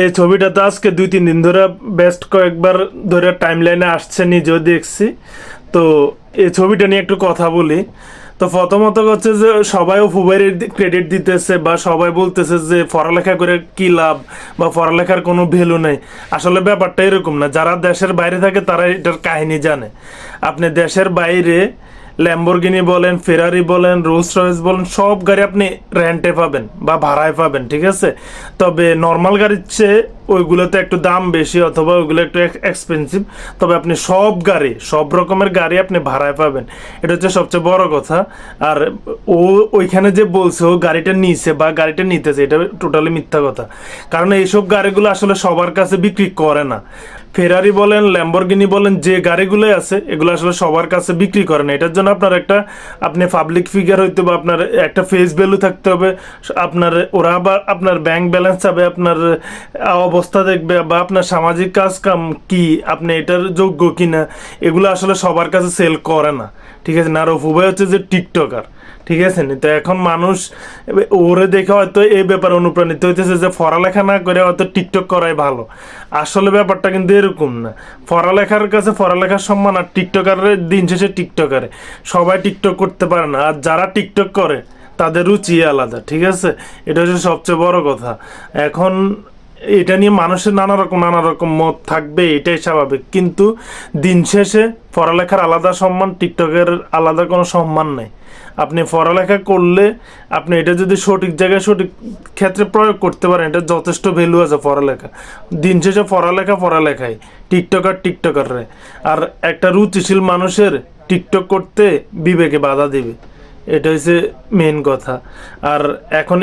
এই ছবিটা তো আজকে 2-3 দিন ধরে বেস্ট কয়েকবার ধরে টাইম লাইনে আসছে, নিজেও দেখছি। তো এই ছবিটা নিয়ে একটু কথা বলি। তো প্রথমত হচ্ছে যে সবাই অপুবাইয়ের ক্রেডিট দিতেছে বা সবাই বলতেছে যে পড়ালেখা করে কি লাভ বা পড়ালেখার কোনো ভ্যালু নেই। আসলে ব্যাপারটা এরকম না। যারা দেশের বাইরে থাকে তারা এটার কাহিনী জানে। আপনি দেশের বাইরে ল্যাম্বরগিনি বলেন, ফেরারি বলেন, রোলস রয়েস বলেন, সব গাড়ি আপনি রেন্টে পাবেন বা ভাড়ায় পাবেন, ঠিক আছে। তবে নর্মাল গাড়ির চেয়ে ওইগুলোতে একটু দাম বেশি অথবা ওইগুলো একটু এক্সপেন্সিভ। তবে আপনি সব গাড়ি, সব রকমের গাড়ি আপনি ভাড়ায় পাবেন, এটা হচ্ছে সবচেয়ে বড় কথা। আর ও ওইখানে যে বলছে ও গাড়িটা নিছে বা গাড়িটা নিতেছে, এটা টোটালি মিথ্যা কথা। কারণ এইসব গাড়িগুলো আসলে সবার কাছে বিক্রি করে না। ফেরারি বলেন, ল্যাম্বরগিনি বলেন, যে গাড়িগুলো আছে এগুলো আসলে সবার কাছে বিক্রি করে না। এটার জন্য আপনার একটা, আপনি পাবলিক ফিগার হইতে বা আপনার একটা ফেস ভ্যালু থাকতে হবে। আপনার ওরা আবার আপনার ব্যাংক ব্যালেন্স চাবে, আপনার অবস্থা দেখবে বা আপনার সামাজিক কাজ কাম কি, আপনি এটার যোগ্য কিনা, এগুলো আসলে সবার কাছে সেল করে না, ঠিক আছে না। আর অপু ভাই হচ্ছে যে টিকটকার, ঠিক আছে নি। তো এখন মানুষ ওরে দেখে হয়তো এই ব্যাপারে অনুপ্রাণিত হইতেছে যে পড়ালেখা না করে হয়তো টিকটক করাই ভালো। আসলে ব্যাপারটা কিন্তু এরকম না। পড়ালেখার কাছে পড়ালেখার সম্মান, আর টিকটকারের দিন শেষে টিকটকারে। সবাই টিকটক করতে পারে না, আর যারা টিকটক করে তাদের রুচি আলাদা, ঠিক আছে। এটা হচ্ছে সবচেয়ে বড় কথা। এখন এটা নিয়ে মানুষের নানা রকম মত থাকবে, এটাই স্বাভাবিক। কিন্তু দিন শেষে পড়ালেখার আলাদা সম্মান, টিকটকের আলাদা কোনো সম্মান নেই। আপনি পড়ালেখা করলে আপনি এটা যদি সঠিক জায়গায় সঠিক ক্ষেত্রে প্রয়োগ করতে পারেন, এটা যথেষ্ট ভ্যালু আছে পড়ালেখা। দিন শেষে পড়ালেখাই, টিকটকাররে। আর একটা রুচিশীল মানুষের টিকটক করতে বিবেকে বাধা দিবে, এটা হচ্ছে মেন কথা। আর এখন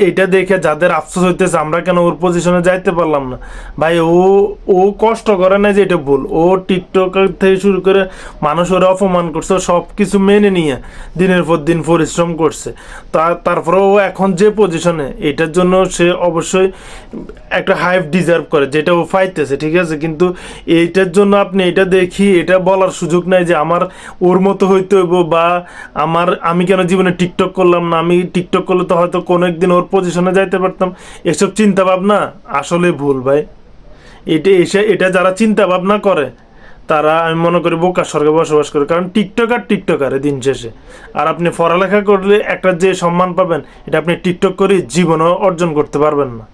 এইটা দেখে যাদের আফসোস হইতেছে আমরা কেন ওর পজিশনে যাইতে পারলাম না, ভাই ও কষ্ট করে না যে এটা ভুল। ও টিকটক থেকে শুরু করে মানুষ ওরা অপমান করছে, সব কিছু মেনে নিয়ে দিনের পর দিন পরিশ্রম করছে। তারপরে ও এখন যে পজিশনে, এটার জন্য সে অবশ্যই একটা হাইপ ডিজার্ভ করে, যেটা ও পাইতেছে, ঠিক আছে। কিন্তু এইটার জন্য আপনি এটা দেখি এটা বলার সুযোগ নাই যে আমার ওর মতো হইতে হইব, বা আমি কেন জীবনে টিকটক করলাম না, আমি টিকটক করলে তো হয়তো কোনো একদিন ওর পজিশনে যাইতে পারতাম। এসব চিন্তা ভাবনা আসলে ভুল ভাই। এটা যারা চিন্তা ভাবনা করে তারা আমি মনে করি বোকা স্বর্গে বসবাস করে। কারণ টিকটকারে দিন শেষে। আর আপনি পড়ালেখা করলে একটা যে সম্মান পাবেন, এটা আপনি টিকটক করে জীবনও অর্জন করতে পারবেন না।